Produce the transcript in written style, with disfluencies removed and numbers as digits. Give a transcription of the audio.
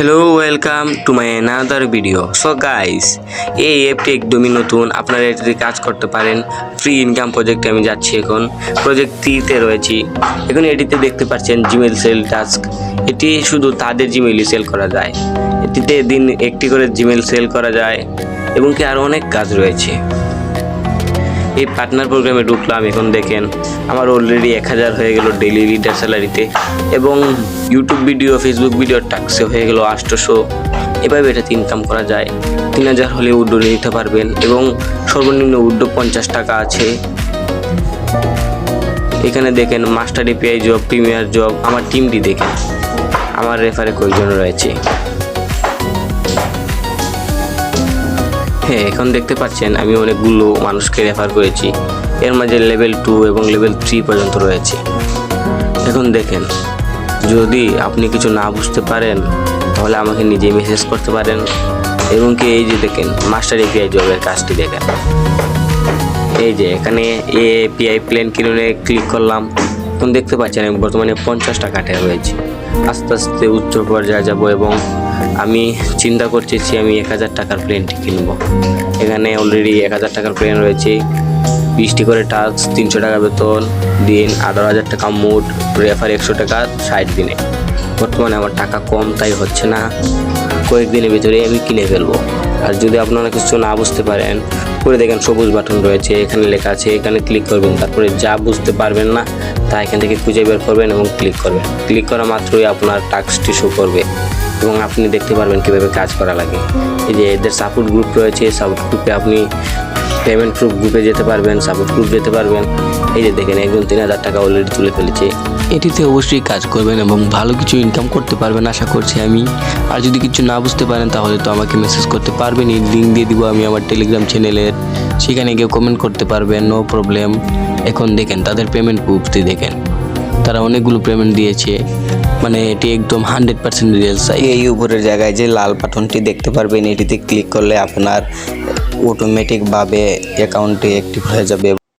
Hello welcome to my another video. So guys, এই অ্যাপটি একদমই নতুন, আপনারা এটিতে কাজ করতে পারেন। ফ্রি ইনকাম প্রজেক্টে আমি যাচ্ছি, এখন প্রজেক্ট 3-তে রয়েছি। এখন এটিতে দেখতে পাচ্ছেন জিমেল সেল টাস্ক। এটি শুধু তাদের জিমেলই সেল করা যায়। এটিতে দিন একটি করে জিমেল সেল করা যায় এবং কি আরও অনেক কাজ রয়েছে। এই পার্টনার প্রোগ্রামে ঢুকলাম। এখন দেখেন আমার অলরেডি 1000 হয়ে গেল ডেইলি লিডার স্যালারিতে, এবং ইউটিউব ভিডিও, ফেসবুক ভিডিও টাক্সে হয়ে গেল 800। এভাবে এটাতে ইনকাম করা যায়। 3000 হলে উড্ডো নিতে পারবেন, এবং সর্বনিম্ন উড্ডো 50 টাকা আছে। এখানে দেখেন master API job, premier job. আমার টিমটি দেখেন, আমার রেফারে কয়জন রয়েছে। হ্যাঁ, এখন দেখতে পাচ্ছেন আমি অনেকগুলো মানুষকে রেফার করেছি। এর মাঝে লেভেল 2 এবং লেভেল 3 পর্যন্ত রয়েছে। এখন দেখেন, যদি আপনি কিছু না বুঝতে পারেন তাহলে আমাকে নিজেই মেসেজ করতে পারেন। এবং কি এই যে দেখেন মাস্টার এপিআই জবের কাজটি দেখেন। এই যে এখানে এপিআই প্ল্যান কিনে ক্লিক করলাম। এখন দেখতে পাচ্ছেন আমি বর্তমানে 50 টাকা হয়েছে। আস্তে আস্তে উচ্চ পর্যায়ে যাব, এবং আমি চিন্তা করতেছি আমি 1000 টাকার প্লেনটি কিনবো। এখানে অলরেডি 1000 টাকার প্লেন রয়েছে। 20টি করে টাস্ক, 300 টাকা বেতন দিন, 18,000 টাকা মোট, রেফার 100 টাকা 60 দিনে। বর্তমানে আমার টাকা কম, তাই হচ্ছে না। কয়েকদিনের ভিতরে আমি কিনে ফেলবো। আর যদি আপনারা কিছু না বুঝতে পারেন, করে দেখেন সবুজ বাটন রয়েছে, এখানে লেখা আছে, এখানে ক্লিক করবেন। তারপরে যা বুঝতে পারবেন না তা এখান থেকে খুঁজে বের করবেন এবং ক্লিক করবেন। ক্লিক করা মাত্রই আপনার টাস্কটি শো করবে, এবং আপনি দেখতে পারবেন কীভাবে কাজ করা লাগে। এই যে এদের সাপোর্ট গ্রুপ রয়েছে, সাপোর্ট গ্রুপে আপনি পেমেন্ট প্রুফ গ্রুপে যেতে পারবেন, সাপোর্ট গ্রুপ যেতে পারবেন। এই যে দেখেন একজন 3000 টাকা অলরেডি তুলে ফেলেছে। এটিতে অবশ্যই কাজ করবেন এবং ভালো কিছু ইনকাম করতে পারবেন আশা করছি আমি। আর যদি কিছু না বুঝতে পারেন তাহলে তো আমাকে মেসেজ করতে পারবেন। এই লিঙ্ক দিয়ে দিব আমি আমার টেলিগ্রাম চ্যানেলের, সেখানে গিয়ে কমেন্ট করতে পারবেন, নো প্রবলেম। এখন দেখেন তাদের পেমেন্ট প্রুফটি দেখেন, তারা অনেকগুলো পেমেন্ট দিয়েছে, মানে এটি একদম 100% রিয়েল সাইজ। এই উপরের জায়গায় যে লাল বাটনটি দেখতে পারবেন, এটিতে ক্লিক করলে আপনার অটোমেটিকভাবে অ্যাকাউন্টটি অ্যাক্টিভ হয়ে যাবে।